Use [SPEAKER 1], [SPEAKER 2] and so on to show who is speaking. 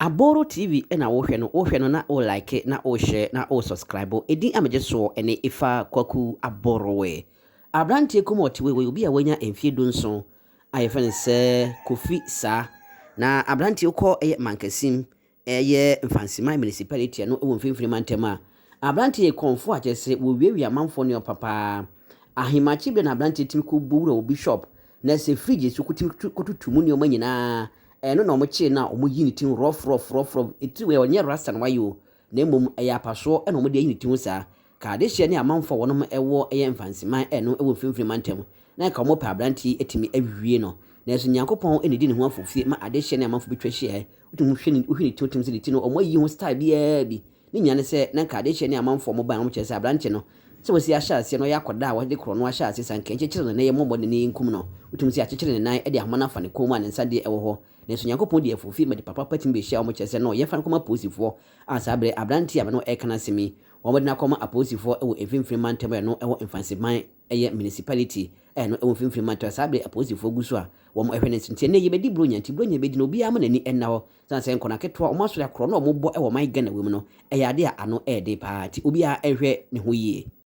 [SPEAKER 1] Aboro TV na wohwe no na o like na o share na o subscribe. Edi ameje so ene ifa kwaku aboro we. Abrantie komoti we obi a wanya emfie dunso ayefene se Kofi Saah na abrantie ko Mankessim Mfantseman Municipality no wo mfimfini mantema. Abrantie konfo agese wo wiewia manfo ne opapa. Ahimachi be na abrantie timi ko buwura obi shop na se fridge so kutimi kotutumu ne o nyina no na omoche na omoyi ni tin rough eti we onye rasta na wayo na mom ayapaso na omode yi ni tin sa ka de hye ne amanfo wonom ewo Mfantseman no ewo mfimfini mantem na ka mo pa abranti etimi awie no na so nyankopon enedi ne ho afofie ma ade hye ne amanfo betwa hye utum hwe ni tin utum se tin no omoyi ho style bia bi ni nyane se na ka de hye ne amanfo mo ban mo kyese abranti no se wosi ahyase no yakoda a wode kro no ahyase sanke nkyekere ne yemo bode ne nkum no utum si akyekere ne nan de ahoma na fa ne koma ne nsa de ewo ho na so nyankopon de afofi ma de papa patim be hia o mo kyese no ye fa nkoma posifo asabre abranti aba no ekana semi wo mo de na koma aposifo ewo mfimfini mantem no ewo Mfantseman municipality no ewo mfimfini mantem asabre aposifo guso a wo mo ehwe ne ntie ne ye bedi bronya nti bronya bedi no bia ma nani enna ho sanse nkona ketwa o maso ya kro no mo bo ewo man gana wem no eyade a ano ede paati obi a ehwe ne ho yie.